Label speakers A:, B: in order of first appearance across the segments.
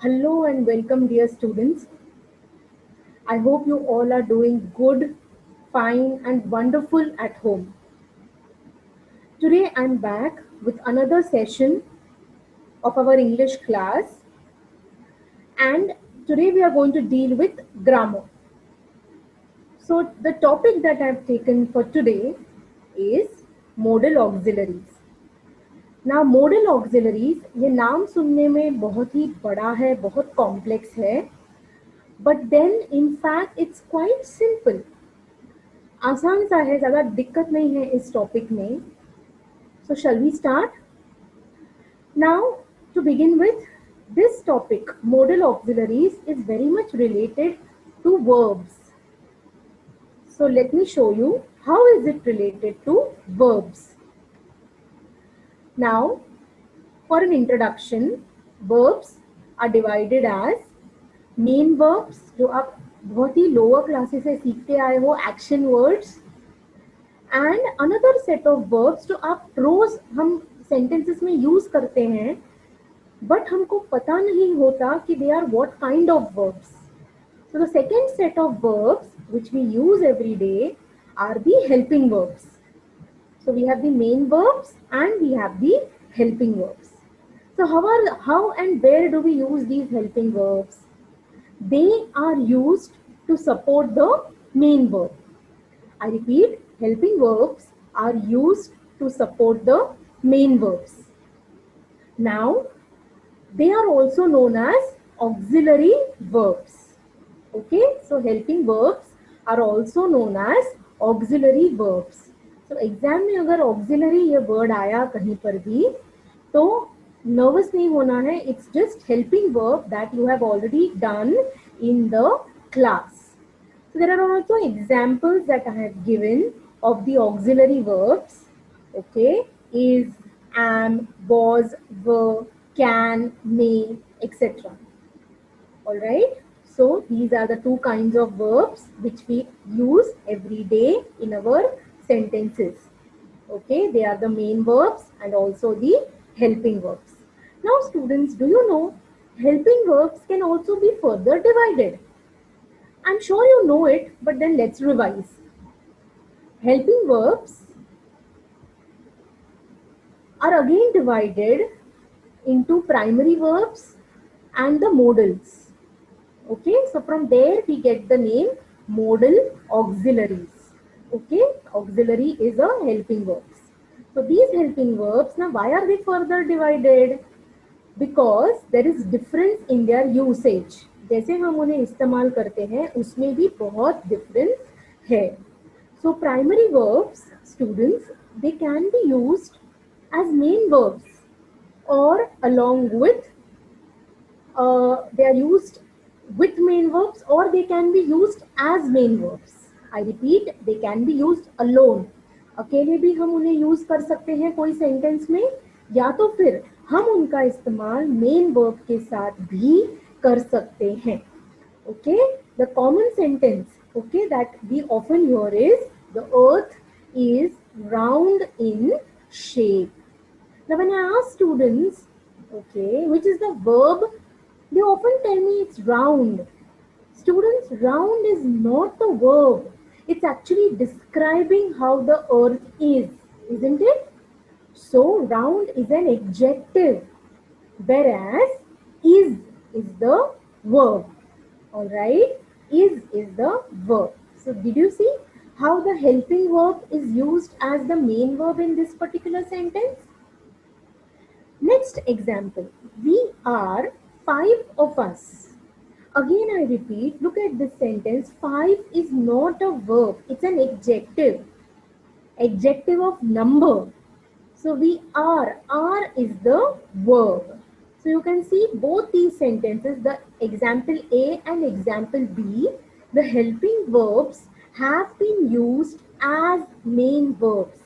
A: Hello and welcome, dear students. I hope you all are doing good, fine, and wonderful at home. Today I'm back with another session of our English class, and today we are going to deal with grammar. So, the topic that I've taken for today is modal auxiliaries. ना model auxiliaries ये नाम सुनने में बहुत ही बड़ा है, बहुत complex है, but then in fact it's quite simple. आसान सा है, ज़्यादा दिक्कत नहीं है इस टॉपिक में. So shall we start now. To begin with this topic, modal auxiliaries is very much related to verbs. So let me show you how is it related to verbs. Now, for an introduction, verbs are divided as main verbs जो आप बहुत ही lower classes से सीखते आए हो, action words, and another set of verbs जो आप रोज हम सेंटेंसेस में यूज करते हैं बट हमको पता नहीं होता कि they are what kind of verbs. So the second set of verbs which we use every day are the helping verbs. So we have the main verbs and we have the helping verbs. So how and where do we use these helping verbs? They are used to support the main verb. I repeat, helping verbs are used to support the main verbs. Now, they are also known as auxiliary verbs. Okay, so helping verbs are also known as auxiliary verbs. So exam में अगर auxiliary ये word आया कहीं पर भी तो nervous नहीं होना है. It's just helping verb that you have already done in the class. So there are also examples that I have given of the auxiliary verbs. Okay, is, am, was, were, can, may, etc. All right. So these are the two kinds of verbs which we use every day in our sentences. Okay, they are the main verbs and also the helping verbs. Now students, do you know helping verbs can also be further divided? I'm sure you know it, but then let's revise. Helping verbs are again divided into primary verbs and the modals. Okay, so from there we get the name modal auxiliaries. Okay, auxiliary is a helping verbs. So these helping verbs, now why are they further divided? Because there is difference in their usage. जैसे हम उन्हें इस्तेमाल करते हैं उसमें भी बहुत difference है. So primary verbs, students, they can be used as main verbs or along with they are used with main verbs or they can be used as main verbs. I repeat, they can be used alone. अकेले भी हम उन्हें use कर सकते हैं कोई sentence में, या तो फिर हम उनका इस्तेमाल मेन वर्ब के साथ भी कर सकते हैं. Okay, the common sentence, okay, that we often hear is the earth is round in shape. Now when I ask students, okay, which is the verb, they often tell me it's round. Students, round is not the verb. It's actually describing how the earth is, isn't it? So round is an adjective, whereas is the verb. All right, is the verb. So did you see how the helping verb is used as the main verb in this particular sentence? Next example, we are five of us. Again I repeat, look at this sentence. Five is not a verb, it's an adjective. Adjective of number. So we are is the verb. So you can see both these sentences, the example A and example B, the helping verbs have been used as main verbs.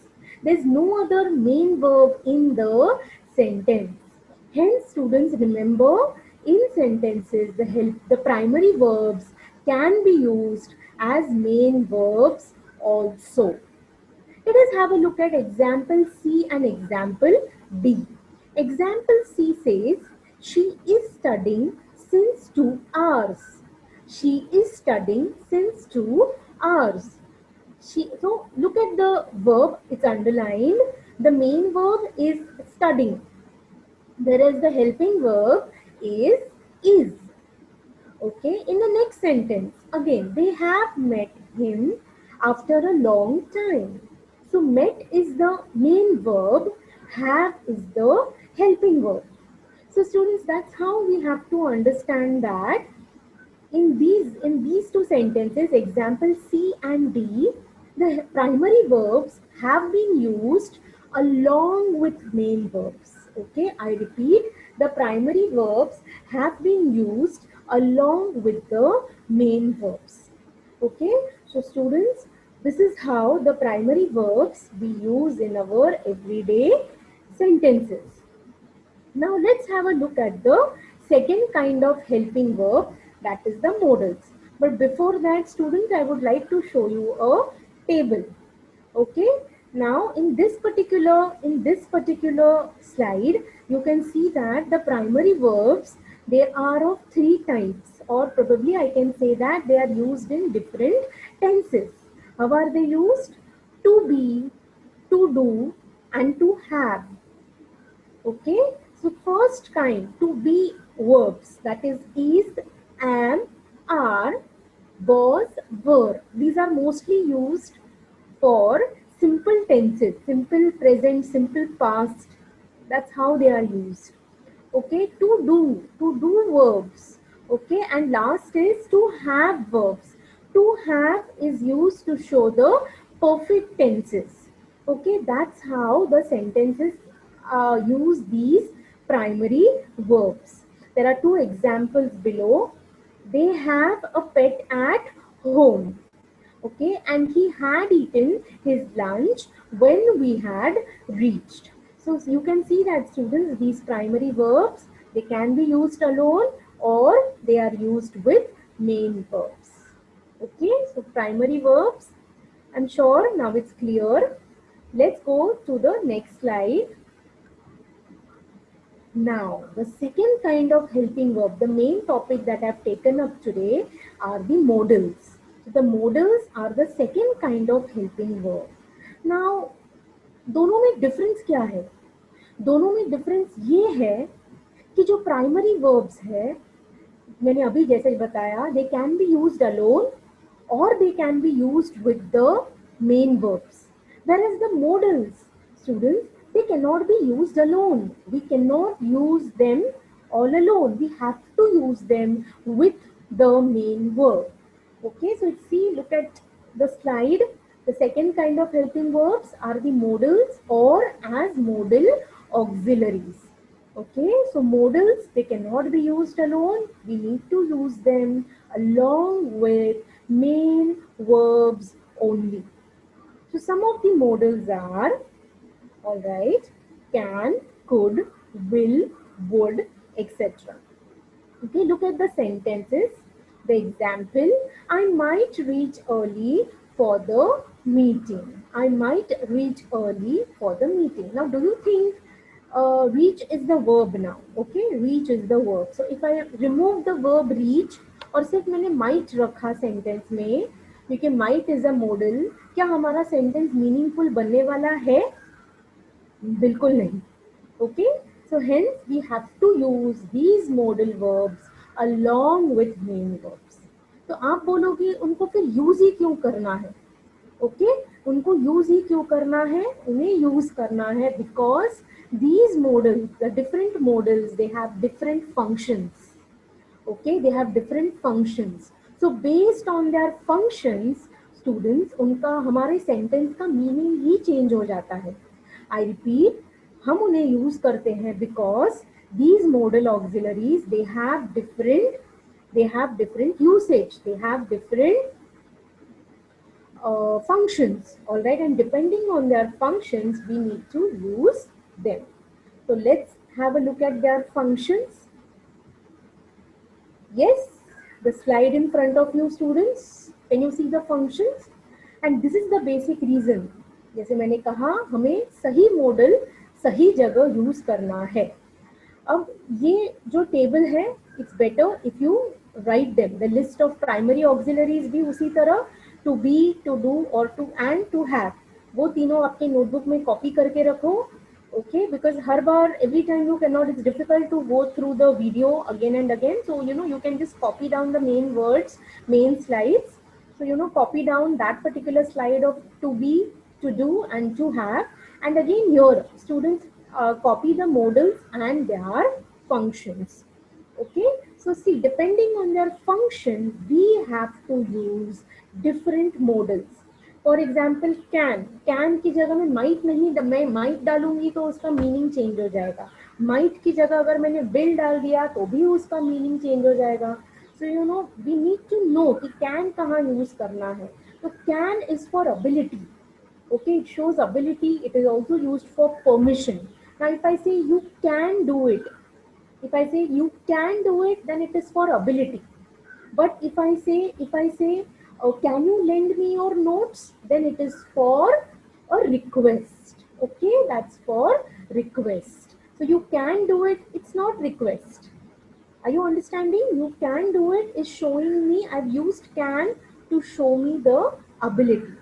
A: There's no other main verb in the sentence. Hence, students, remember, in sentences, the primary verbs can be used as main verbs also. Let us have a look at example C and example D. Example C says, she is studying since 2 hours. She is studying since 2 hours. So look at the verb, it's underlined. The main verb is studying, whereas the helping verb is. Okay, in the next sentence, again, they have met him after a long time. So met is the main verb, have is the helping verb. So students, that's how we have to understand that in these two sentences, example C and D, the primary verbs have been used along with main verbs. Okay, I repeat, the primary verbs have been used along with the main verbs. Okay, so students, this is how the primary verbs we use in our everyday sentences. Now let's have a look at the second kind of helping verb, that is the modals. But before that, students, I would like to show you a table. Okay. Now in this particular slide, you can see that the primary verbs, they are of three types, or probably I can say that they are used in different tenses. How are they used? To be, to do, and to have. Okay, so first kind, to be verbs, that is, am, are, was, were. These are mostly used for simple tenses, simple present, simple past. That's how they are used. Okay, to do verbs. Okay, and last is to have verbs. To have is used to show the perfect tenses. Okay, that's how the sentences use these primary verbs. There are two examples below. They have a pet at home. Okay, and he had eaten his lunch when we had reached. So you can see that, students, these primary verbs, they can be used alone or they are used with main verbs. Okay, so primary verbs, I'm sure now it's clear. Let's go to the next slide. Now, the second kind of helping verb, the main topic that I've taken up today, are the modals. So the modals are the second kind of helping verb. Now, दोनों में difference क्या है? दोनों में difference ये है कि जो प्राइमरी वर्ब्स है, मैंने अभी जैसे बताया, they can be used alone or they can be used with the main verbs. Whereas the modals, students, they cannot be used alone. We cannot use them all alone. We have to use them with the main verb. Okay, so see, look at the slide. The second kind of helping verbs are the modals or as modal auxiliaries. Okay, so modals, they cannot be used alone. We need to use them along with main verbs only. So some of the modals are, all right, can, could, will, would, etc. Okay, look at the sentences. The example, I might reach early for the meeting. I might reach early for the meeting. Now, do you think reach is the verb now? Okay, reach is the verb. So, if I remove the verb reach और सिर्फ मैंने might रखा sentence में, क्योंकि might is a modal, क्या हमारा sentence meaningful बनने वाला है? बिल्कुल नहीं. Okay, so hence we have to use these modal verbs along with main verbs. तो आप बोलोगे उनको फिर यूज ही क्यों करना है? ओके, उनको यूज ही क्यों करना है? उन्हें यूज करना है because these modals, the different modals, they have different functions. Okay, they have different functions. So based on their functions, students, उनका हमारे sentence का meaning ही change हो जाता है. I repeat, हम उन्हें use करते हैं because these modal auxiliaries, they have different usage, they have different functions, all right, and depending on their functions, we need to use them. So let's have a look at their functions. Yes, the slide in front of you, students. Can you see the functions? And this is the basic reason. जैसे मैंने कहा, हमें सही model सही जगह use करना है. अब ये जो टेबल है, it's better if you write them, the list of primary auxiliaries भी उसी तरह, टू बी, टू डू और टू एंड टू हैव, वो तीनों आपके नोटबुक में कॉपी करके रखो. Okay, because her bar every time you cannot, it's difficult to go through the video again and again, so you can just copy down the main words, main slides. So copy down that particular slide of to be, to do and to have, and again here students copy the modals and their functions. Okay, so see, depending on their function we have to use different modals. For example can, can की जगह में might नहीं, मैं might डालूंगी तो उसका meaning change हो जाएगा. माइट की जगह अगर मैंने विल डाल दिया तो भी उसका मीनिंग चेंज हो जाएगा. So we need to know कि कैन कहाँ यूज करना है. तो can is for ability. Okay, it shows ability. It is also used for permission. Now if I say you can do it, if I say you can do it, then it is for ability. But if I say oh, can you lend me your notes, then it is for a request. Okay, that's for request. So you can do it, it's not request. Are you understanding? You can do it is showing me, I've used can to show me the ability.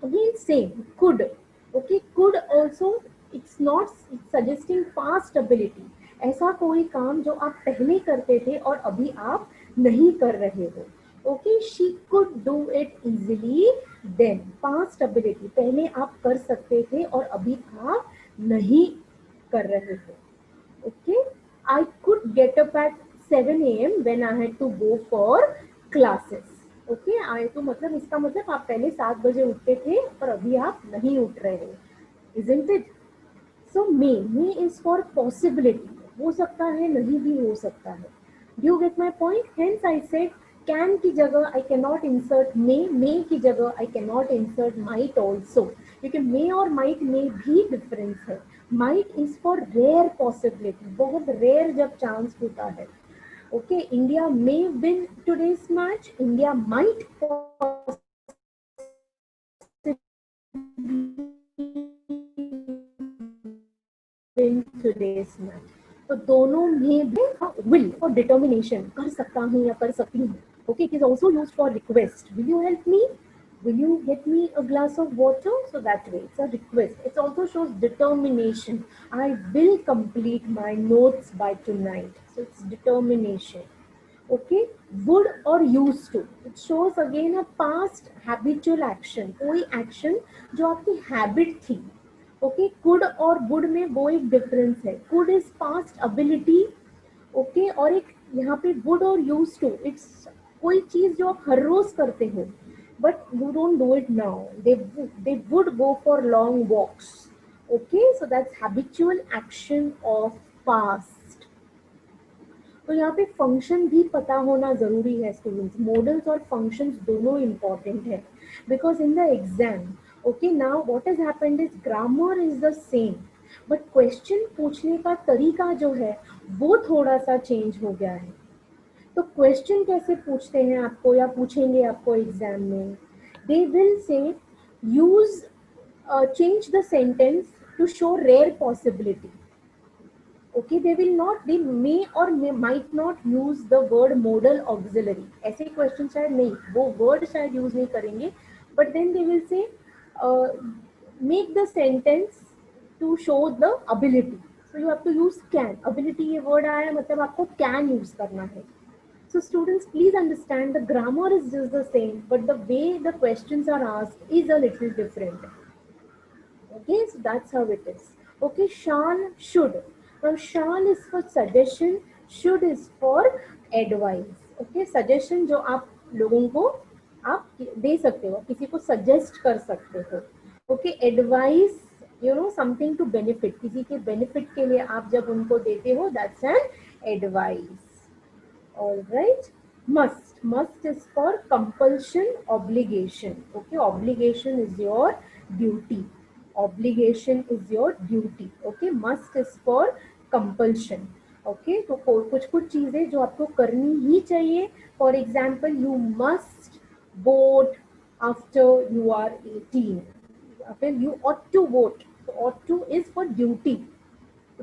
A: Again same, could. Okay, could also, it's not, it's suggesting past ability. ऐसा कोई काम जो आप पहले करते थे और अभी आप नहीं कर रहे हो. Okay, she could do it easily then, past ability, पहले आप कर सकते थे और अभी आप नहीं कर रहे हो. Okay, I could get up at 7 AM when I had to go for classes. Okay, आए तो मतलब इसका मतलब आप पहले 7 बजे उठते थे पर अभी आप नहीं उठ रहे हो. Isn't it? So may is for possibility. हो सकता है, नहीं भी हो सकता है. Do you get my point? Hence I said can की जगह I cannot insert may की जगह I cannot insert might also. क्योंकि may और might में भी difference है. Might is for rare possibility. बहुत rare जब chance होता है. Okay, India may win today's match. India might win today's match. तो दोनों में भी will for determination, कर सकता हूँ या कर सकती हूँ. Okay, it is also used for request. Will you help me? Will you get me a glass of water? So that way it's a request. It also shows determination. I will complete my notes by tonight. So it's determination. Okay, would or used to, it shows again a past habitual action, कोई action जो आपकी habit थी. Okay, could और would में वो एक difference है. Could is past ability. Okay, और एक यहाँ पे वुड और यूज टू, इट्स कोई चीज जो आप हर रोज करते हो but you don't do it now. They would go for long walks. Okay, so that's habitual action of past. तो यहाँ पे फंक्शन भी पता होना जरूरी है स्टूडेंट्स. मॉडल्स और फंक्शंस दोनों इंपॉर्टेंट है because in the exam. Okay, now what has happened is grammar is the same but question पूछने का तरीका जो है वो थोड़ा सा चेंज हो गया है. तो क्वेश्चन कैसे पूछते हैं आपको या पूछेंगे आपको एग्जाम में? They will say use change the sentence to show rare possibility. Okay, they will not, they may or might not use the word modal auxiliary. ऐसे क्वेश्चन शायद नहीं, वो वर्ड शायद यूज नहीं करेंगे, but then they will say make the sentence to show the ability. So you have to use can. Ability ये word आया मतलब आपको can use करना है. So students, please understand the grammar is just the same, but the way the questions are asked is a little different. Okay, so that's how it is. Okay, shall, should. Now shall is for suggestion, should is for advice. Okay, suggestion जो आप लोगों को आप दे सकते हो, किसी को suggest कर सकते हो. Okay, advice, you know, something to benefit, किसी के benefit के लिए आप जब उनको देते हो, that's an advice. All right. Must is for compulsion, obligation. Okay, obligation is your duty. Obligation is your duty. Okay, must is for compulsion. Okay, तो कुछ कुछ चीजें जो आपको करनी ही चाहिए. For example, you must vote after you are 18. After you ought to vote. So ought to is for duty.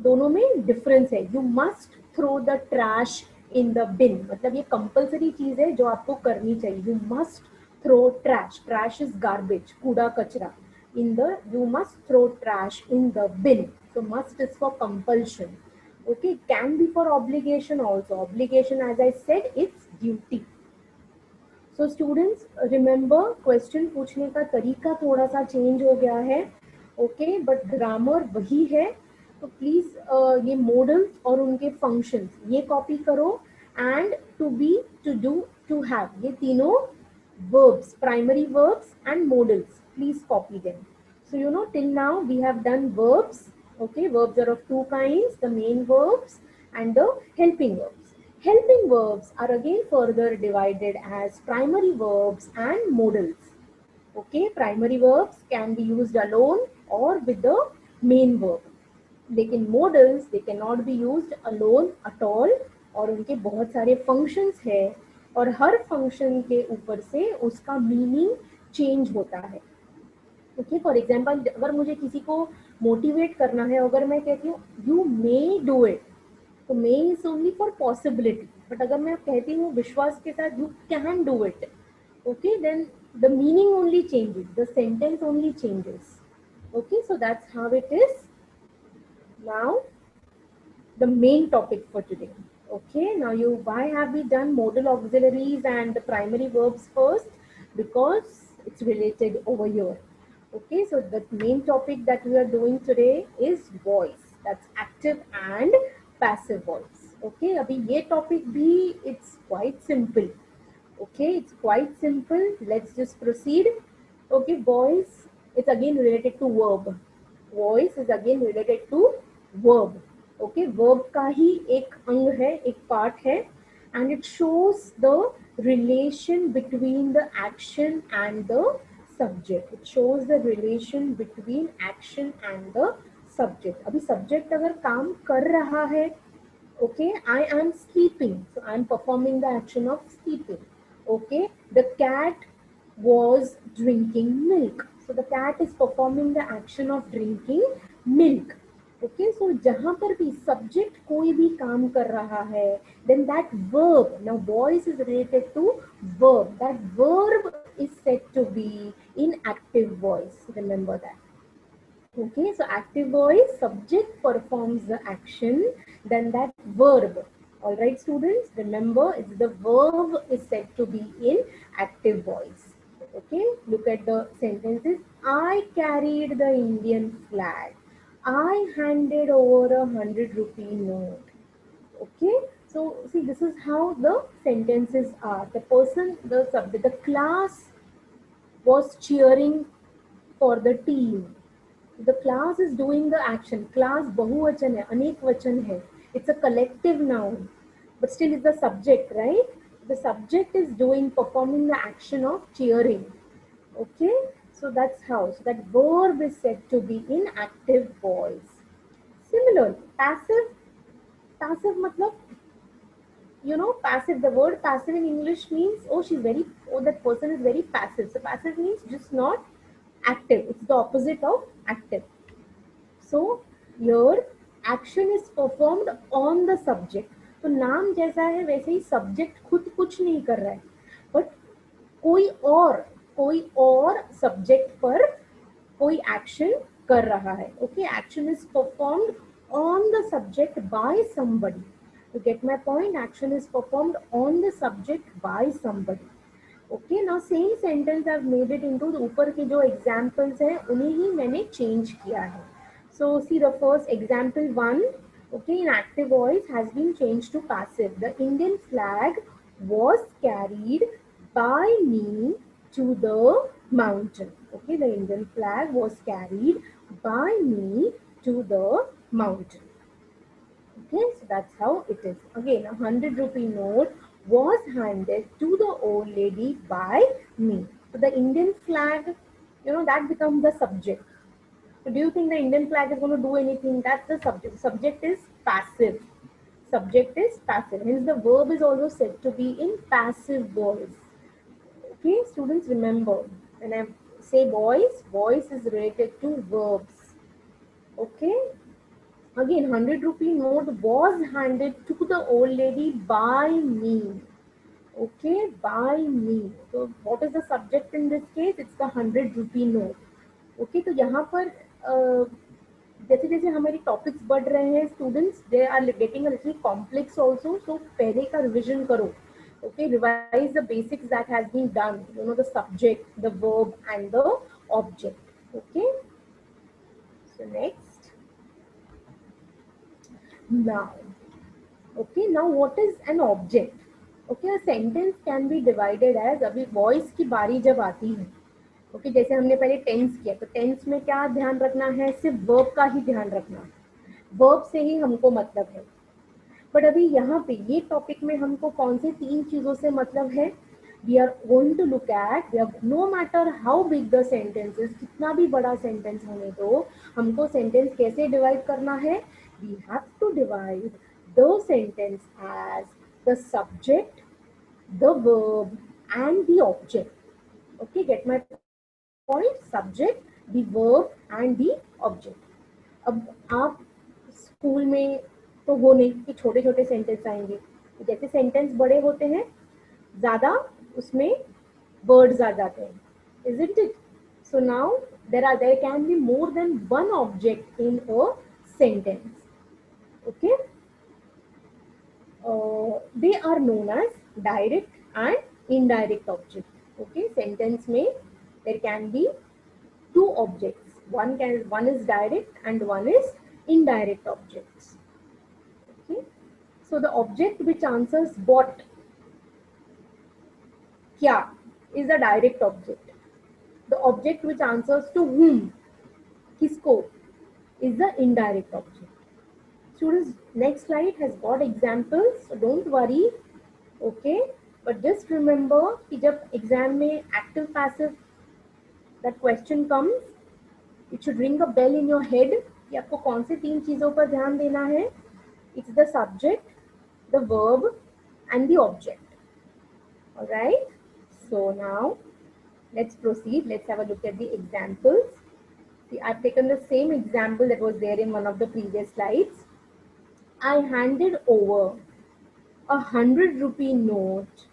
A: दोनों में डिफरेंस है. You must throw the trash in the bin, मतलब ये कंपल्सरी चीज है जो आपको करनी चाहिए. You must throw trash, trash is garbage, कूड़ा कचरा. In the, you must throw trash in the bin. So must is for compulsion. Okay, can be for obligation also. Obligation, as I said, it's duty. So students, remember question पूछने का तरीका थोड़ा सा change हो गया है. Okay, but grammar वही है. तो प्लीज ये मॉडल्स और उनके फंक्शंस ये कॉपी करो. And to be, to do, to have, ये तीनों verbs, primary verbs and modals, please copy them. So you know, till now we have done verbs. Okay, verbs are of two kinds, the main verbs and the helping verbs. Helping verbs are again further divided as primary verbs and modals. Okay, primary verbs can be used alone or with the main verb. लेकिन modals they can not be used alone at all, और उनके बहुत सारे functions है, और हर function के ऊपर से उसका मीनिंग चेंज होता है. ओके, फॉर एग्जाम्पल अगर मुझे किसी को मोटिवेट करना है, अगर मैं कहती हूँ यू मे डू इट, तो may is only for possibility. But अगर मैं कहती हूँ विश्वास के साथ you can do it, okay, then the meaning only changes, the sentence only changes. Okay, so that's how it is. Now the main topic for today. Okay, now you, why have we done modal auxiliaries and the primary verbs first? Because it's related over here. Okay, so the main topic that we are doing today is voice. That's active and passive voice. Okay, abhi ye topic bhi, it's quite simple. Okay, it's quite simple. Let's just proceed. Okay, voice is again related to verb. Voice is again related to verb. Okay, verb का ही एक अंग है, एक part है, and it shows the relation between the action and the subject. It shows the relation between action and the subject. अभी subject अगर काम कर रहा है, okay, I am sleeping, so I am performing the action of sleeping. Okay, the cat was drinking milk, so the cat is performing the action of drinking milk. Okay, so जहाँ पर भी subject कोई भी काम कर रहा है, then that verb, now voice is related to verb, that verb is said to be in active voice. Remember that. Okay, so active voice, subject performs the action, then that verb. All right, students, remember it's the verb is said to be in active voice. Okay, look at the sentences. I carried the Indian flag. I handed over a 100 rupee note. Okay, so see, this is how the sentences are. The person, the subject, the class was cheering for the team. The class is doing the action. Class बहुवचन है, अनेक वचन है. It's a collective noun, but still it's the subject, right? The subject is doing, performing the action of cheering. Okay, so that's how. So that verb is said to be in active voice. Similarly, passive. Passive matlab, you know, passive, the word passive in English means, oh, she's very, oh, that person is very passive. So passive means just not active. It's the opposite of active. So here action is performed on the subject. तो नाम जैसा है वैसे ही subject खुद कुछ नहीं कर रहा है, बट कोई और सब्जेक्ट पर कोई एक्शन कर रहा है. Okay, action is performed on the subject by somebody. You get my point? Action is performed on the subject by somebody. Okay, now same sentence I've made it into the ऊपर के जो examples हैं उन्हें ही मैंने change किया है. So see the first example one. Okay, in active voice has been changed to passive. The Indian flag was carried by me to the mountain. Okay, the Indian flag was carried by me to the mountain. Okay, so that's how it is. Again, a 100 rupee note was handed to the old lady by me. So the Indian flag, you know, that becomes the subject. So do you think the Indian flag is going to do anything? That's the subject. Subject is passive. Subject is passive. Hence the verb is also said to be in passive voice. Okay, students, remember when I say voice, voice is related to verbs. Okay. Again, 100 rupee note was handed to the old lady by me. Okay, by me. So what is the subject in this case? It's the 100 rupee note. Okay, तो यहाँ पर जैसे जैसे हमारी topics बढ़ रहे हैं students, they are getting a little complex also, so पहले का रिविजन करो. Okay, revise the basics that has been done. You know, the subject, the verb, and the object. Okay, so next. Now, okay, now what is an object? Okay, a sentence can be divided as, अभी voice की बारी जब आती है, okay जैसे हमने पहले tense किया, तो टेंस में क्या ध्यान रखना है, सिर्फ वर्ब का ही ध्यान रखना है, वर्ब से ही हमको मतलब है. बट अभी यहाँ पे ये टॉपिक में हमको कौन सी तीन चीजों से मतलब है, we are going to look at, no matter how big the sentences, कितना भी बड़ा सेंटेंस होने दो, हमको सेंटेंस कैसे डिवाइड करना है, we have to divide the sentence as the subject, the verb and the object. Okay, get my point? Subject, the verb and the object. अब आप स्कूल में तो हो नहीं कि छोटे छोटे सेंटेंस आएंगे, जैसे सेंटेंस बड़े होते हैं ज्यादा उसमें वर्ड्स आ जाते हैं, isn't it? So now there can be more than one object in a sentence. Okay, they are known as direct and indirect object. Okay, sentence में there can be two objects, one is direct and one is indirect objects. Okay, so the object which answers what, kya, is a direct object. The object which answers to whom, kisko, is the indirect object. Students, next slide has got examples, so don't worry. Okay, but just remember कि जब exam में active passive that question comes, it should ring a bell in your head कि आपको कौन से तीन चीजों पर ध्यान देना है. It's the subject, the verb, and the object. All right. So now let's proceed. Let's have a look at the examples. See, I've taken the same example that was there in one of the previous slides. I handed over 100 rupee note,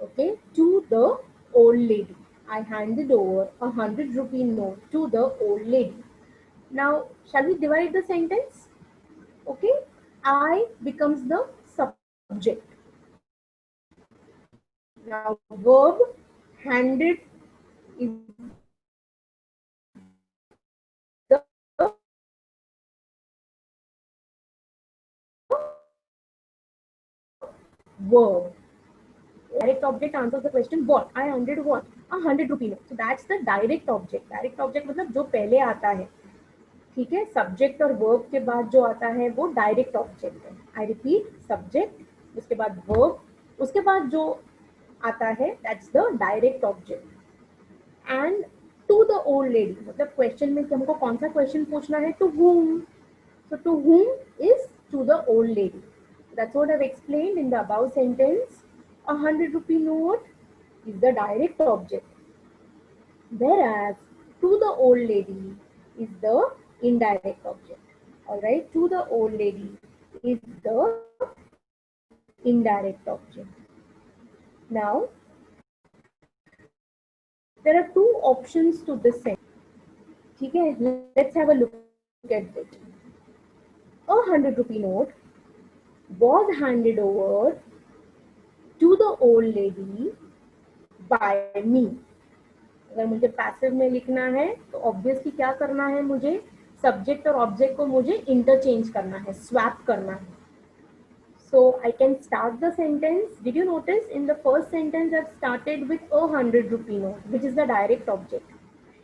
A: okay, to the old lady. I handed over 100 rupee note to the old lady. Now, shall we divide the sentence? Okay, I becomes the subject. Now, verb handed is the verb. Direct object answers the question what. I handed what? 100 rupee note. So that's the direct object. Direct object मतलब जो पहले आता है, ठीक है, subject और verb के बाद जो आता है वो डायरेक्ट ऑब्जेक्ट है. आई रिपीट, सब्जेक्ट, उसके बाद वर्ब, उसके बाद जो आता है that's the direct object. And to the old lady, मतलब क्वेश्चन में हमको कौन सा क्वेश्चन पूछना है, to whom. So to whom is to the old lady. That's what I've explained in the above sentence. 100 rupee note is the direct object, whereas to the old lady is the indirect object. All right, to the old lady is the indirect object. Now, there are two options to this sentence. Okay, let's have a look at it. A 100 rupee note was handed over to the old lady by me. अगर मुझे passive में लिखना है तो obviously क्या करना है, मुझे सब्जेक्ट और ऑब्जेक्ट को मुझे इंटरचेंज करना है, स्वैप करना है. So I can start the sentence. Did you notice in the first sentence I've started with a 100 rupee note, which is the direct object.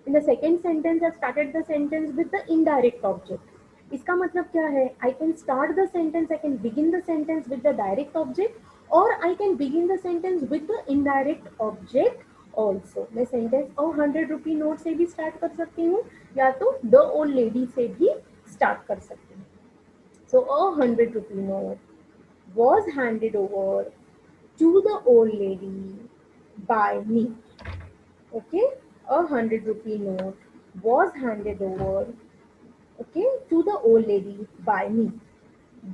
A: In the second sentence I've started the sentence with the indirect object. इसका मतलब क्या है, I can start the sentence, I can begin the sentence with the direct object, or I can begin the sentence with the indirect object also. मैं sentence 100 rupee note से भी start कर सकती हूँ या तो the old lady से भी start कर सकती हूँ. So a 100 rupee note was handed over to the old lady by me. Okay, a 100 rupee note was handed over Okay, to the old lady by me.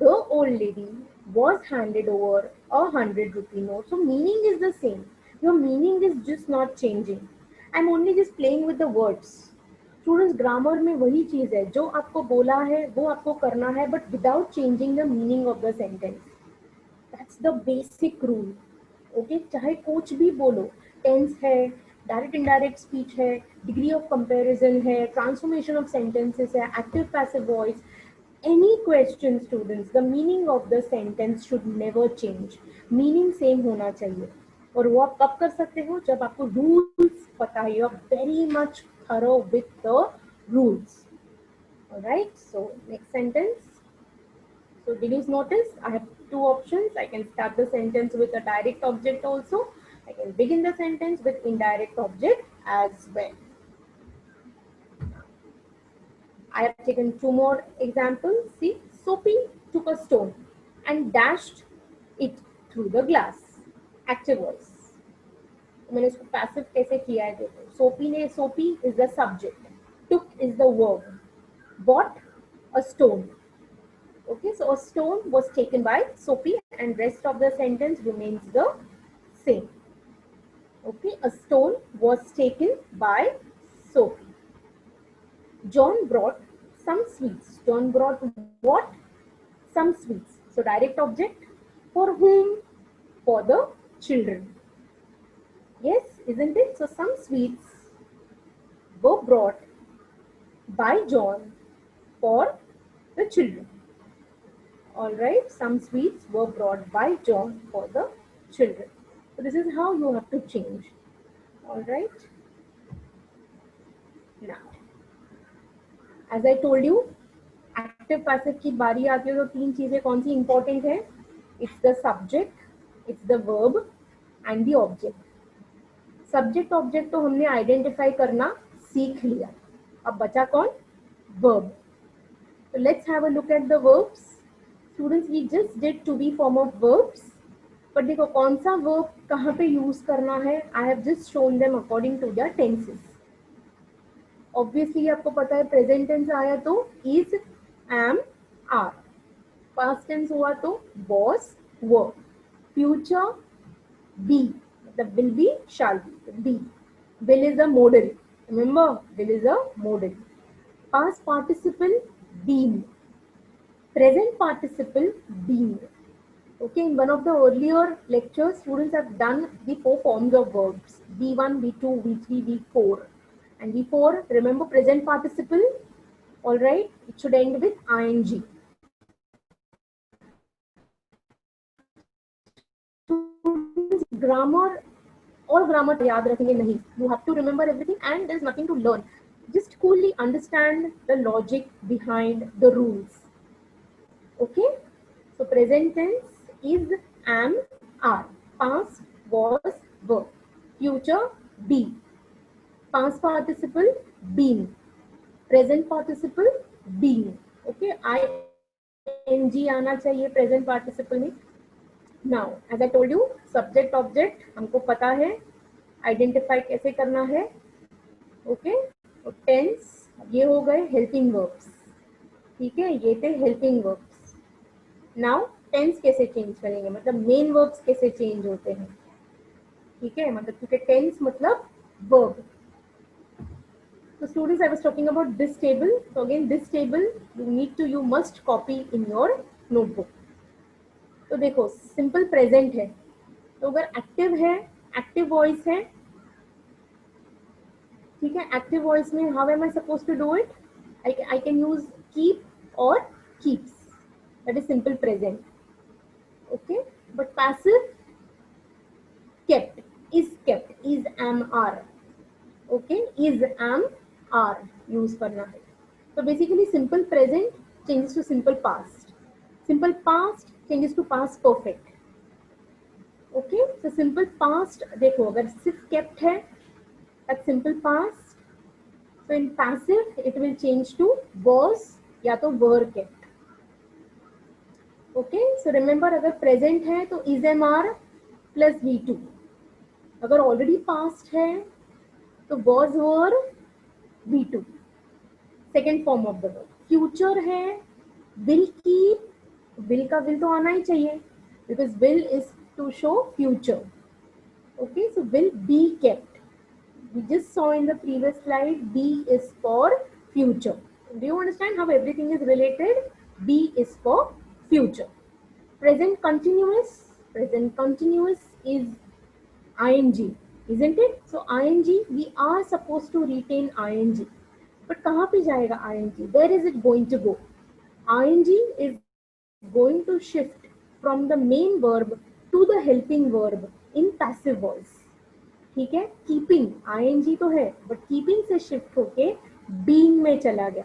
A: The old lady was handed over a 100 rupee note. So meaning is the same. Your meaning is just not changing. I'm only just playing with the words. Students grammar में वही चीज है जो आपको बोला है वो आपको करना है but without changing the meaning of the sentence. That's the basic rule. Okay, चाहे कुछ भी बोलो, टेंस है, डायरेक्ट इनडायरेक्ट स्पीच है, डिग्री ऑफ कंपैरिजन है, ट्रांसफॉर्मेशन ऑफ सेंटेंसेस है, active passive voice, any question students, the meaning of the sentence should never change. meaning same होना चाहिए. और वो आप कब कर सकते हो? जब आपको रूल्स पता है, you are very much thorough with the rules. Alright, so next sentence. So did you notice I have two options? I can start the sentence with a direct object also. I can begin the sentence with indirect object as well. I have taken two more examples. See, Sophie took a stone and dashed it through the glass. Active voice. मैंने इसको passive कैसे किया है देखो. Sophie is the subject. Took is the verb. Bought a stone. Okay, so a stone was taken by Sophie and rest of the sentence remains the same. Okay, a stone was taken by Sophie. John brought some sweets. John brought what? Some sweets. So direct object. For whom? For the children. Yes, isn't it? So some sweets were brought by John for the children. Alright, some sweets were brought by John for the children. So this is how you have to change. Alright. Now, as I told you, active passive की बारी आती है तो तीन चीजें कौन सी important है? It's the subject, it's the verb and the object. Subject object तो हमने आइडेंटिफाई करना सीख लिया. अब बचा कौन? वर्ब. तो let's have a look at the verbs. Students, we just did to be form of verbs, but देखो कौन सा वर्ब कहाँ पे यूज करना है. I have just shown them according to their tenses. Obviously आपको पता है प्रेजेंट टेंस आया तो is, am, are. Past tense हुआ तो was, were. फ्यूचर be, मतलब will be, shall be. Will is a modal. Remember, will is a modal. Past participle been. Present participle been. Okay, in one of the earlier lectures, students have done the 4 forms of verbs: V1, V2, V3, V4. And V4, remember present participle. All right, it should end with ing. Grammar, all grammar याद रखेंगे नहीं. You have to remember everything and there is nothing to learn. Just coolly understand the logic behind the rules. Okay, so present tense is, am, are. Past was, were. Future be. Past participle been. Present participle being. Okay, ing आना चाहिए present participle में. Now, as I told you, subject object हमको पता है, identify कैसे करना है. Okay, और टेंस ये हो गए हेल्पिंग वर्ब्स. ठीक है, ये थे हेल्पिंग वर्ब्स. नाउ टेंस कैसे चेंज करेंगे, मतलब मेन वर्ब्स कैसे चेंज होते हैं. ठीक है, मतलब क्योंकि टेंस मतलब verb. So students, I was talking about this table. So again, this table you must copy in your notebook. तो देखो सिंपल प्रेजेंट है तो अगर एक्टिव है, एक्टिव वॉइस है, ठीक है, एक्टिव वॉइस में how am I suppose to do it? I can use keep और keeps. That is simple present. Okay, but passive kept, is kept, is, am, are. Okay, is, am, are use करना है. तो basically simple present changes to simple past, simple past changes to past perfect. Okay, तो simple past देखो अगर सिर्फ kept है that simple past. So in passive it will change to was या तो were kept. Okay, so remember अगर present है तो is, am, are plus V2. अगर ऑलरेडी पास्ट है तो was, were, V2. Second form of the verb. Future है will keep. will का will तो आना ही चाहिए because will is to show future. Okay, so will be kept. We just saw in the previous slide be is for future. Do you understand how everything is related? Be is for future. Present continuous. Present continuous is ing, isn't it? So ing, we are supposed to retain ing. But कहाँ पे जाएगा ing? Where is it going to go? ing is going to shift from the main verb to the helping verb in passive voice. ठीक है. Keeping ing तो है but keeping से shift होके being में चला गया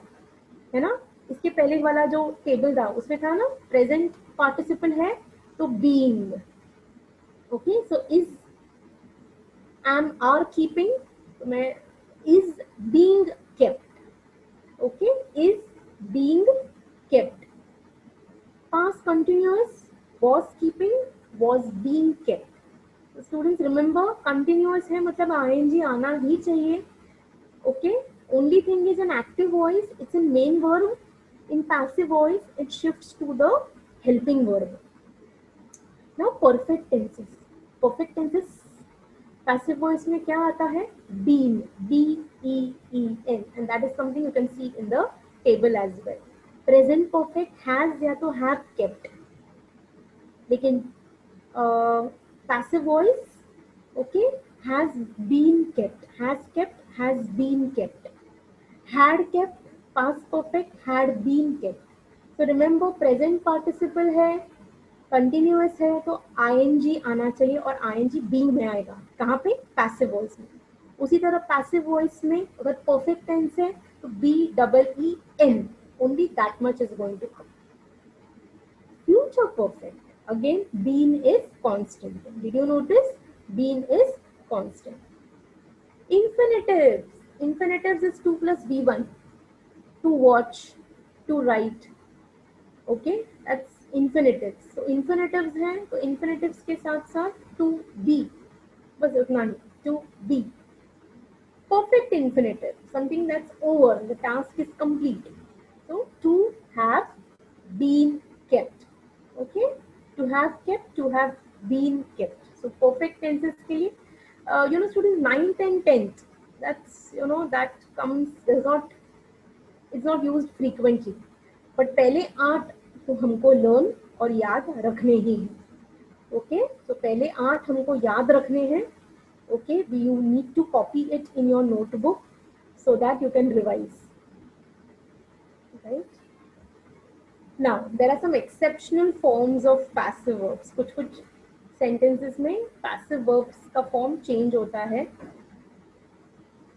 A: है ना. इसके पहले वाला जो टेबल था उसमें था ना प्रेजेंट पार्टिसिपल है तो being. Okay, so is am are keeping तो मैं is being kept. Okay, is being kept. Past continuous was keeping was being kept. So students remember continuous है मतलब ing आना ही चाहिए. Okay, only thing is an active voice, it's in main verb. In passive voice it shifts to the helping verb. Now perfect tenses. Perfect tenses passive voice में क्या आता है? Been, B-E-E-N, and that is something you can see in the table as well. Present perfect has या तो have kept, लेकिन passive voice, okay, has been kept, has been kept, had kept, past perfect had been kept. So remember present participle है, continuous है तो ing आना चाहिए और ing being में आएगा. कहाँ पे? पैसिव वॉइस में. उसी तरह पैसिव वॉइस में अगर परफेक्ट टेंस है तो BEEN, only that much is going to come. Future perfect, again been is constant. Did you notice? Been is constant. Infinitives. Infinitives is 2 plus B1. To watch, to write. Okay, that's infinitives. So infinitives हैं तो infinitives के साथ साथ to be, बस उतना ही, to be. Perfect infinitive, something that's over, the task is complete. So to have been kept. Okay, to have kept, to have been kept. So perfect tenses के लिए students 9th and 10th, that's that comes, does not, it's not used frequently. But पहले 8 तो हमको learn और याद रखने ही हैं. Okay, तो पहले 8 हमको याद रखने हैं. Okay, you need to copy it in your notebook so that you can revise. Right. Now there are some exceptional forms of passive verbs. कुछ कुछ सेंटेंसेस में पैसिव वर्ब्स का फॉर्म चेंज होता है.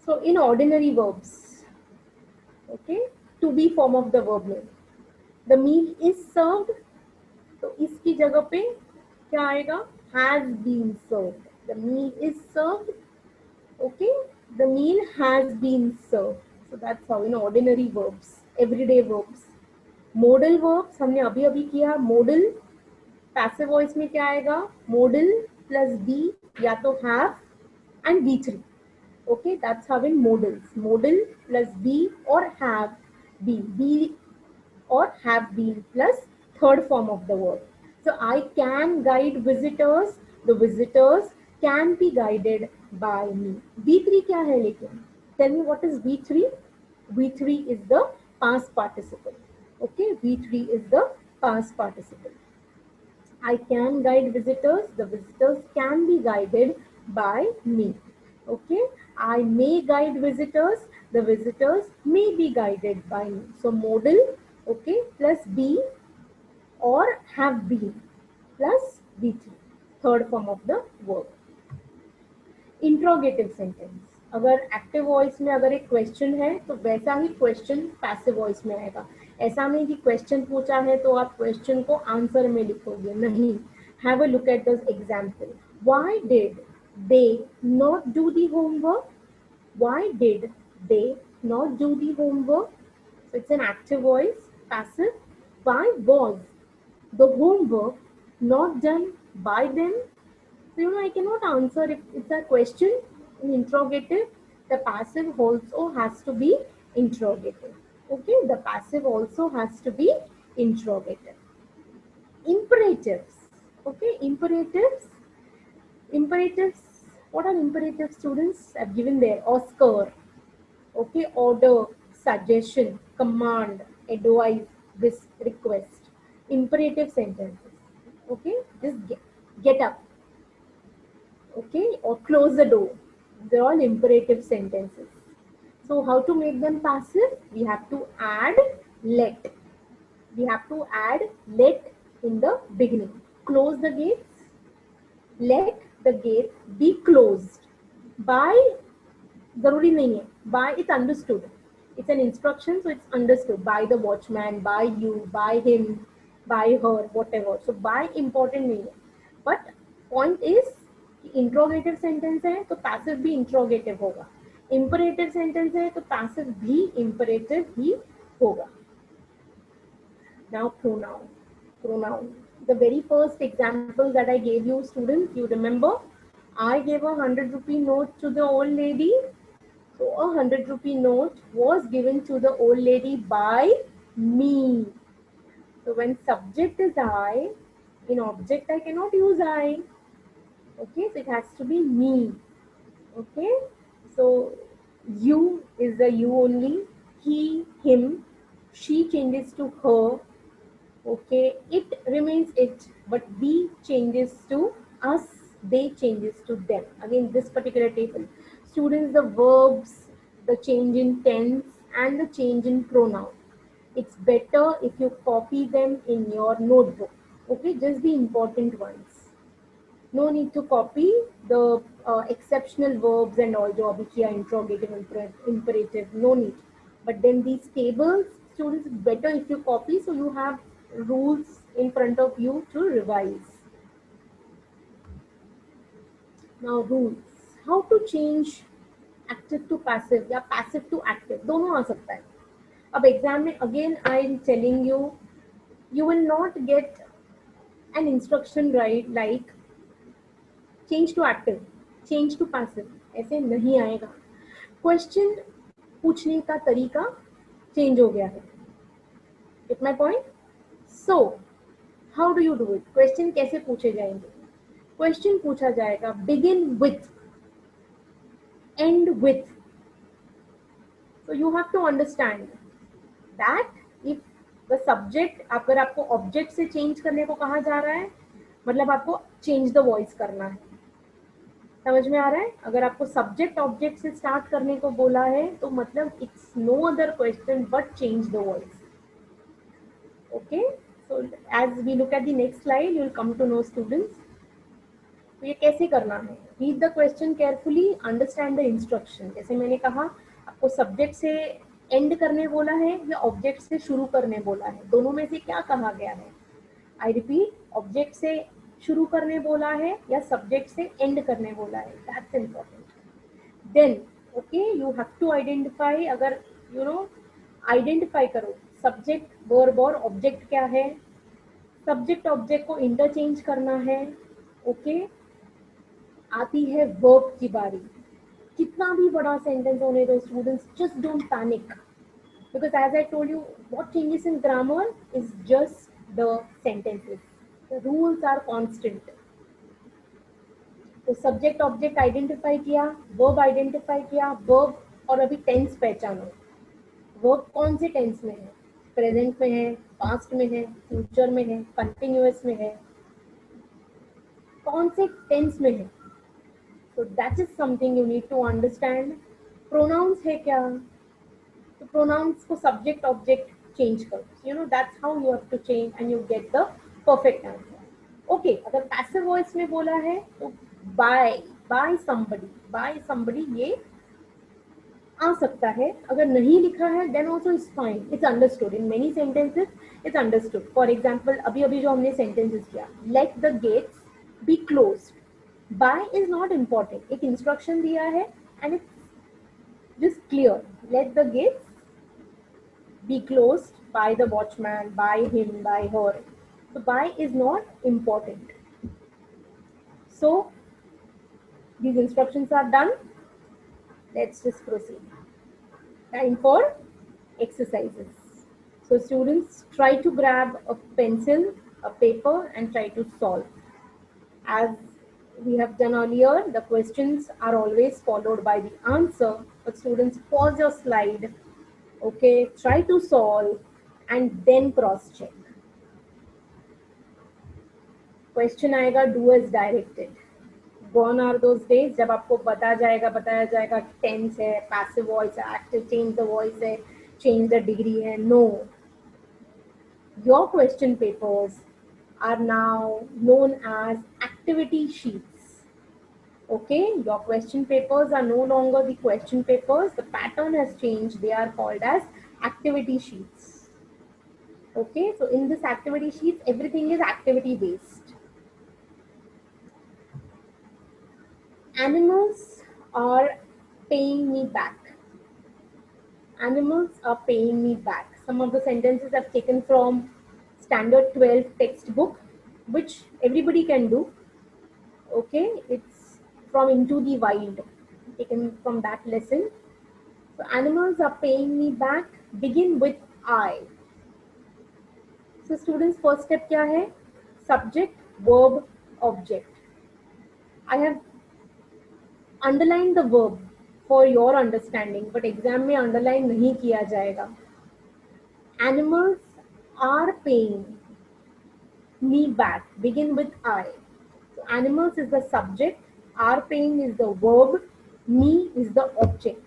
A: So in ordinary verbs, okay, to be form of the verb में the meal is served, तो इसकी जगह पे क्या आएगा? has been served. The meal is served. Okay, the meal has been served. So that's how in ordinary verbs, everyday verbs. Modal verbs हमने अभी अभी किया. Modal passive voice में क्या आएगा? Modal plus be या तो have and be3. Okay, that's how in modals. Modal plus be or have be or have been plus third form of the word. So I can guide visitors. The visitors can be guided by me. V3 क्या है लेकिन? Tell me what is V3? V3 is the past participle. Okay, V3 is the past participle. I can guide visitors. The visitors can be guided by me. Okay, I may guide visitors. The visitors may be guided by me. So modal, okay, plus be or have been plus V3, third form of the verb. Interrogative sentence, अगर active voice में अगर एक question है तो वैसा ही question passive voice में आएगा. ऐसा नहीं कि क्वेश्चन पूछा है तो आप क्वेश्चन को आंसर में लिखोगे, नहीं. Have a look at this example. Why did they not do the homework? Why did they not do the homework? So it's an active voice, passive. Why was the homework not done by them? So I cannot answer if it's a question in interrogative. The passive also has to be interrogative. Okay, the passive also has to be interrogative. Imperatives. Okay, imperatives, what are imperative, students? I've given there: oscar, okay, order, suggestion, command, advice, this request. Imperative sentences. Okay, just get up, okay, or close the door. They're all imperative sentences. So how to make them passive? We have to add let. We have to add let in the beginning. Close the gates. Let the gate be closed by, जरूरी नहीं है, by, it's understood, it's an instruction, so it's understood by the watchman, by you, by him, by her, whatever. So by important नहीं है, but point is interrogative sentence है तो passive भी interrogative होगा, imperative sentence है तो passive भी imperative ही होगा. Now pronoun, the very first example that I gave you, students, you remember, I gave a 100 rupee note to the old lady. So a 100 rupee note was given to the old lady by me. So when subject is I, in object I cannot use I. Okay, so it has to be me. Okay, so you is the you only. He, him, she changes to her. Okay, it remains it, but we changes to us, they changes to them. Again, this particular table, students, the verbs, the change in tense, and the change in pronoun. It's better if you copy them in your notebook. Okay, just the important ones. No need to copy the exceptional verbs and all, jo abhi kiya, interrogative, imperative, no need. But then these tables, students, it's better if you copy, so you have rules in front of you to revise. Now rules. How to change active to passive या passive to active, दोनों आ सकता है. अब exam में again I am telling you, you will not get an instruction right like change to active, change to passive, ऐसे नहीं आएगा. Question पूछने का तरीका चेंज हो गया है. Get my point? So how do you do it? Question कैसे पूछे जाएंगे? क्वेश्चन पूछा जाएगा begin with, end with. So you have to understand that if the subject, अगर आपको ऑब्जेक्ट से चेंज करने को कहा जा रहा है, मतलब आपको चेंज द वॉइस करना है. समझ में आ रहा है? अगर आपको सब्जेक्ट ऑब्जेक्ट से स्टार्ट करने को बोला है तो मतलब it's no other question but change the voice. Okay, so as we look at the next slide you will come to know students. तो ये कैसे करना है? Read the question carefully, understand the instruction. जैसे मैंने कहा, आपको सब्जेक्ट से एंड करने बोला है या ऑब्जेक्ट से शुरू करने बोला है, दोनों में से क्या कहा गया है? आई रिपीट, ऑब्जेक्ट से शुरू करने बोला है या सब्जेक्ट से एंड करने बोला है, that's important. Then okay, you have to identify, अगर यू नो आइडेंटिफाई करो सब्जेक्ट, वर्ब और ऑब्जेक्ट क्या है. सब्जेक्ट ऑब्जेक्ट को इंटरचेंज करना है. ओके, आती है वर्ब की बारी. कितना भी बड़ा सेंटेंस होने दो students, just don't panic, because as I told you, what changes in grammar is just the sentences. The rules are constant. तो सब्जेक्ट ऑब्जेक्ट आइडेंटिफाई किया, वर्ब आइडेंटिफाई किया, वर्ब और अभी टेंस पहचानो. वर्ब कौन से टेंस में है? प्रेजेंट में है, पास्ट में है, फ्यूचर में है, कंटिन्यूअस में है, कौन से टेंस में है? So that is something you need to understand. Pronouns है क्या? तो प्रोनाउंस को सब्जेक्ट ऑब्जेक्ट चेंज करो. You know that's how you have to change and you get the perfect answer. Okay, अगर पैसिव वॉइस में बोला है तो बाय, बाय समबडी ये आ सकता है. अगर नहीं लिखा है then also is fine, it's understood. In many sentences it's understood. For example अभी अभी जो हमने सेंटेंसेस किया, let the gates be closed, by is not important, एक इंस्ट्रक्शन दिया है and it's just clear. Let the gates be closed by the watchman, by him, by her. So by is not important. So these instructions are done. Let's just proceed. Time for exercises. So students, try to grab a pencil, a paper, and try to solve. As we have done earlier, the questions are always followed by the answer, but students, pause your slide, okay, try to solve, and then cross check. Question आएगा, do as directed. Gone are those days जब आपको बताया जाएगा tense है, passive voice है, active change the voice है, change the degree है. No, your question papers are now known as activity sheets. Okay, your question papers are no longer the question papers. The pattern has changed. They are called as activity sheets. Okay, so in this activity sheets, everything is activity based. Animals are paying me back. Animals are paying me back. Some of the sentences I've taken from Standard 12 textbook, which everybody can do. Okay, it's from Into the Wild, taken from that lesson. So animals are paying me back. Begin with I. So students, first step क्या है? Subject, verb, object. I have underlined the verb for your understanding, but exam में underline नहीं किया जाएगा. Animals are paying me back. Begin with I. So animals is the subject, are paying is the verb, me is the object.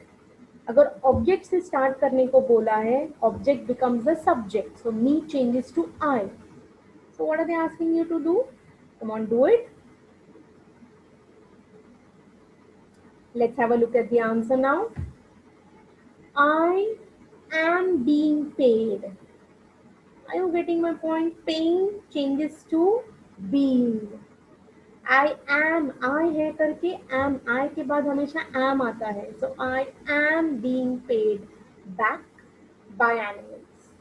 A: अगर object से start करने को बोला है, object becomes the subject, so me changes to I. So what are they asking you to do? Come on, do it. Let's have a look at the answer now. I am being paid. Are you getting my point? Paying changes to being. I am, I है करके am, I के बाद हमेशा am आता है. So I am being paid back by animals.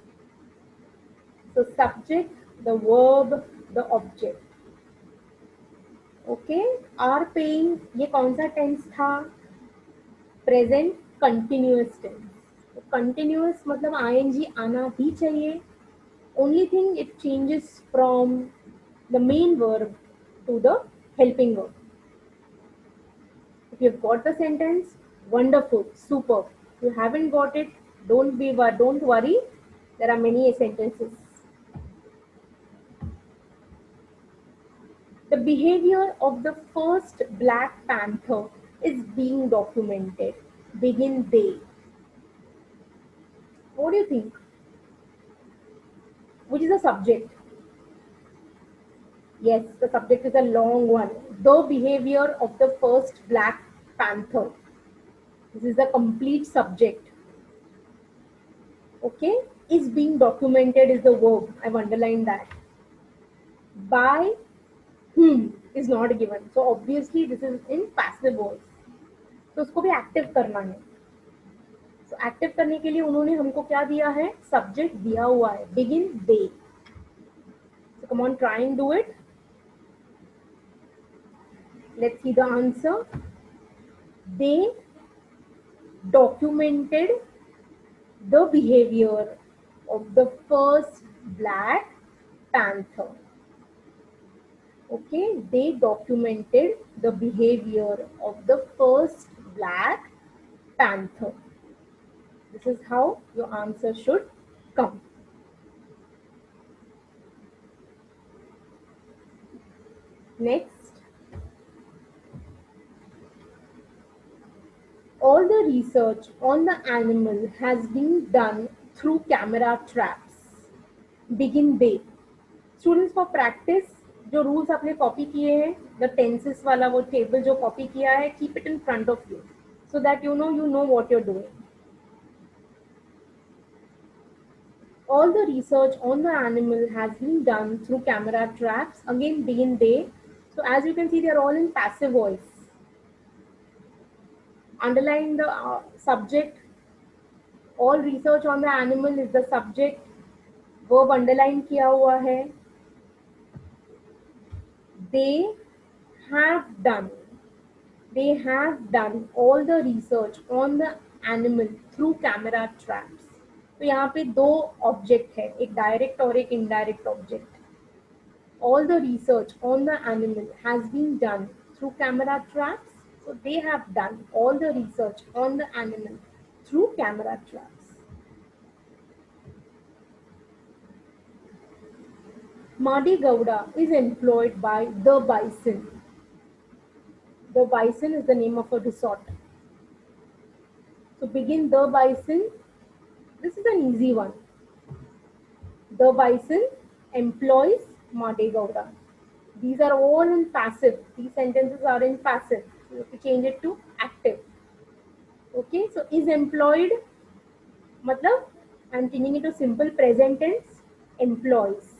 A: So subject, the verb, the object. Okay, are paying, ये कौन सा टेंस था? Present continuous tense. कंटिन्यूअस मतलब ing आना ही चाहिए. Only thing it changes from the main verb to the helping verb. If you've got the sentence, wonderful, superb. If you haven't got it, don't worry. There are many sentences. The behavior of the first Black Panther is being documented. Begin they. What do you think? Which is the subject? Yes, the subject is a long one. The behavior of the first Black Panther. This is the complete subject. Okay, is being documented is the verb. I've underlined that. By whom is not given. So obviously this is in passive voice. तो उसको भी active करना है. So active करने के लिए उन्होंने हमको क्या दिया है? सब्जेक्ट दिया हुआ है. Begin they. So come on, try and do it. Let's see the answer. They documented the behavior of the first Black Panther. Okay, they documented the behavior of the first Black Panther. This is how your answer should come. Next, all the research on the animal has been done through camera traps. Begin they. Students, for practice, जो rules आपने copy किए हैं, the tenses वाला वो table जो copy किया है, keep it in front of you so that you know what you're doing. All the research on the animal has been done through camera traps. Again, begin they. So as you can see, they are all in passive voice. Underline the subject. All research on the animal is the subject. Verb underline किया हुआ है. They have done. They have done all the research on the animal through camera traps. तो यहाँ पे दो object है, एक direct और एक indirect object. All the research on the animal has been done through camera traps. So they have done all the research on the animal through camera traps. Madi Gowda is employed by the Bison. The Bison is the name of a resort. So begin the Bison. This is an easy one. The Bison employs Madi Gowda. These are all in passive. These sentences are in passive. So you have to change it to active. Okay, so is employed, matlab I'm changing it to simple present tense, employs.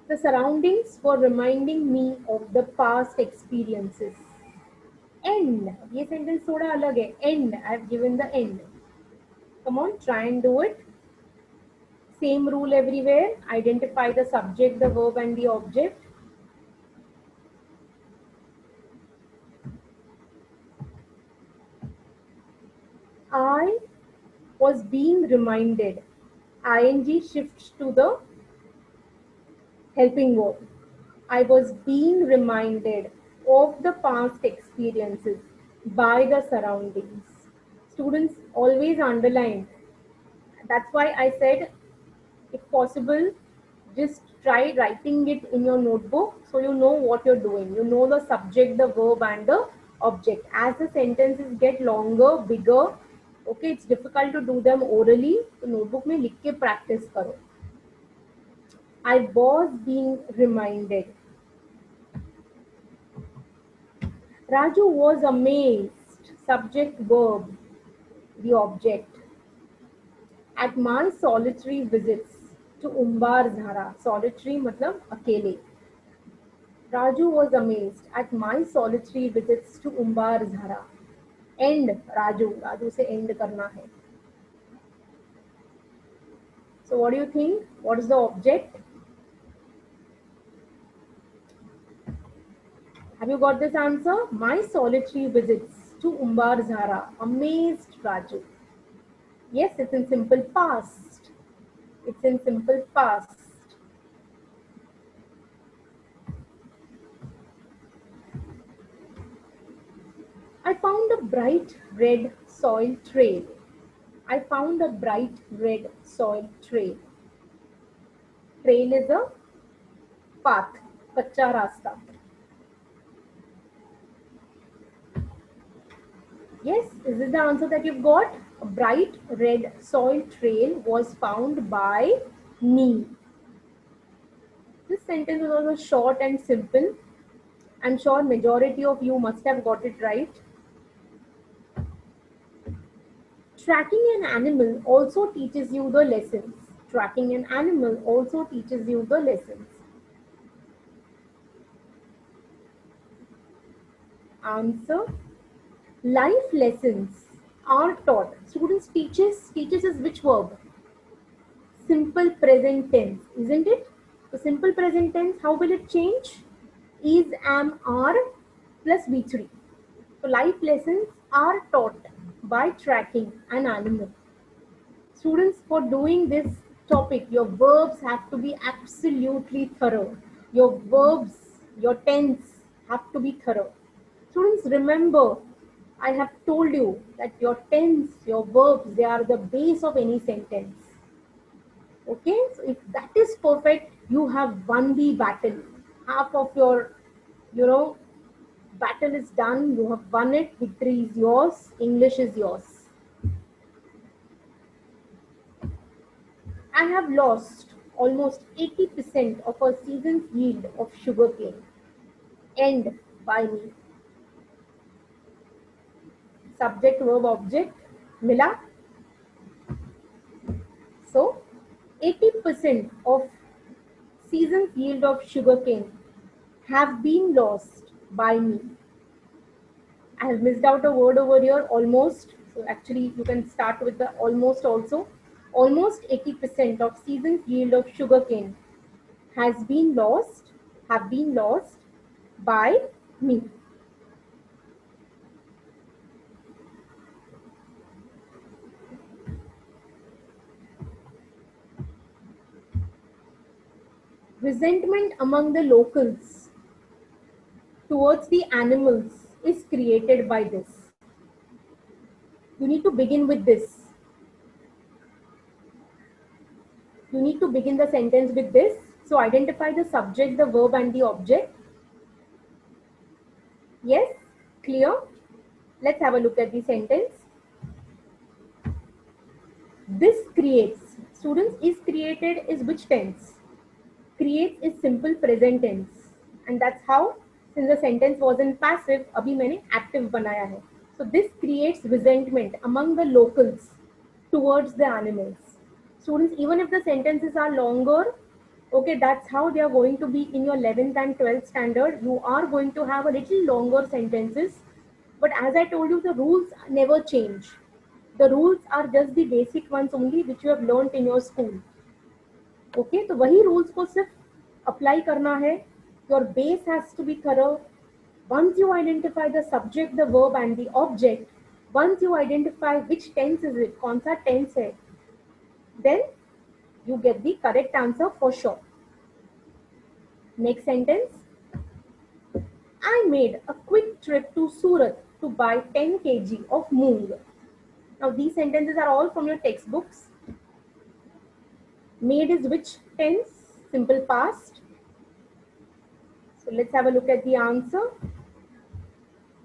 A: The surroundings were reminding me of the past experiences. End. ये sentence थोड़ा अलग है. End. I have given the end. Come on, try and do it. Same rule everywhere. Identify the subject, the verb, and the object. I was being reminded. Ing shifts to the helping verb. I was being reminded of the past experiences by the surroundings. Students always underline. That's why I said, if possible, just try writing it in your notebook so you know what you're doing. You know the subject, the verb, and the object. As the sentences get longer, bigger, okay, it's difficult to do them orally. So notebook में लिख के practice करो. I was being reminded. Raju was amazed. Subject, verb, the object. At my solitary visits to Umbar Dhara. Solitary matlab akele. Raju was amazed at my solitary visits to Umbar Dhara. End. Raju. Raju se end karna hai. So what do you think? What is the object? Have you got this answer? My solitary visits to Umbar Dhara amazed Raju. Yes, it's in simple past. It's in simple past. I found a bright red soil trail. I found a bright red soil trail. Trail is a path, kacha rasta. Yes, is it the answer that you've got? A bright red soil trail was found by me. This sentence was also short and simple. I'm sure majority of you must have got it right. Tracking an animal also teaches you the lessons. Tracking an animal also teaches you the lessons. Answer. Life lessons are taught. Students teaches is which verb? Simple present tense, isn't it? So simple present tense, how will it change? Is, am, are plus V3. So life lessons are taught by tracking an animal. Students, for doing this topic, your verbs have to be absolutely thorough. Your verbs, your tense have to be thorough. Students, remember, I have told you that your tense, your verbs, they are the base of any sentence. Okay, so if that is perfect, you have won the battle. Half of your, battle is done. You have won it. Victory is yours. English is yours. I have lost almost 80% of a season's yield of sugarcane. End by me. Subject, verb, object. Mila. So, 80% of season's yield of sugarcane have been lost by me. I have missed out a word over here, almost. So actually you can start with the almost also. Almost 80% of season's yield of sugarcane have been lost by me. resentment among the locals towards the animals is created by this. You need to begin with this. You need to begin the sentence with this. So identify the subject, the verb and the object. Yes, clear? Let's have a look at the sentence. This creates. Students, is created is which tense? Creates is simple present tense. And that's how, since the sentence was in passive, abhi maine active banaya hai. So this creates resentment among the locals towards the animals. Students, even if the sentences are longer, okay, that's how they are going to be in your 11th and 12th standard. You are going to have a little longer sentences. But as I told you, the rules never change. The rules are just the basic ones only which you have learnt in your school. Okay, तो वही rules को सिर्फ apply करना है. Your base has to be thorough. Once you identify the subject, the verb and the object, once you identify which tense is it, कौन सा tense है, then you get the correct answer for sure. Next sentence. I made a quick trip to Surat to buy 10 kg of moong. Now these sentences are all from your textbooks. Made is which tense? Simple past. So let's have a look at the answer.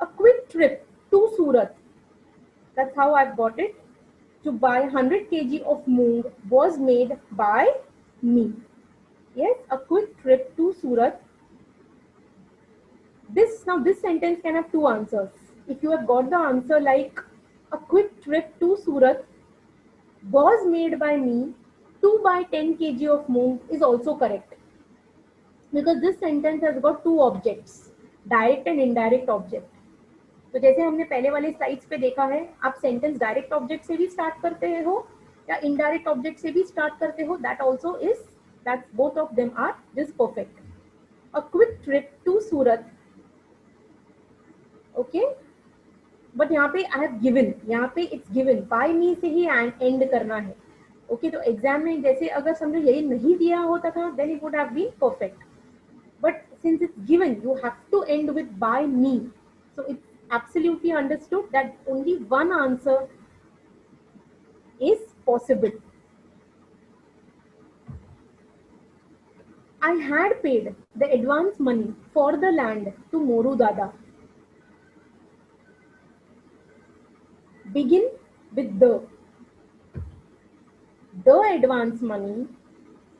A: A quick trip to Surat. That's how I've got it. To buy 100 kg of moong was made by me. Yes, a quick trip to Surat. This sentence can have two answers. If you have got the answer like a quick trip to Surat was made by me to buy 10 kg of moong is also correct. Because this sentence has got two objects, direct and indirect object. तो जैसे हमने पहले वाले slides पे देखा है, आप sentence direct object से भी स्टार्ट करते हो या इनडायरेक्ट ऑब्जेक्ट से भी स्टार्ट करते हो, that also is, that both of them are just perfect. A quick trip to Surat. Okay, but यहाँ पे आई हैव गिवन, यहाँ पे इट्स गिवन, बाय मी से ही एंड करना है. ओके, तो एग्जाम में जैसे अगर समझो यही नहीं दिया होता था, then it would have been perfect. But since it's given, you have to end with by me. So it's absolutely understood that only one answer is possible. I had paid the advance money for the land to Moru Dada. Begin with the. The advance money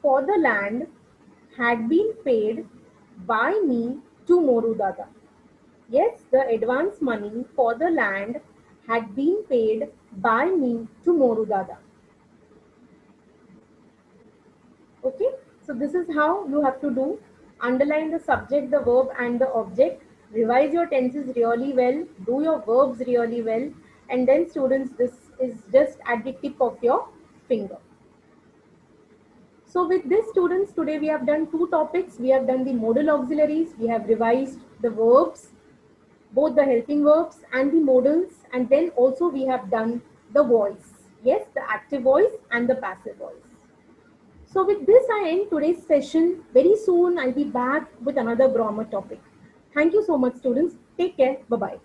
A: for the land had been paid by me to Moru Dada. Yes, the advance money for the land had been paid by me to Moru Dada. Okay, so this is how you have to do. Underline the subject, the verb and the object. Revise your tenses really well. Do your verbs really well. And then students, this is just at the tip of your finger. So with this students, today we have done two topics. We have done the modal auxiliaries. We have revised the verbs, both the helping verbs and the modals. And then also we have done the voice. Yes, the active voice and the passive voice. So with this, I end today's session. Very soon, I'll be back with another grammar topic. Thank you so much, students. Take care. Bye-bye.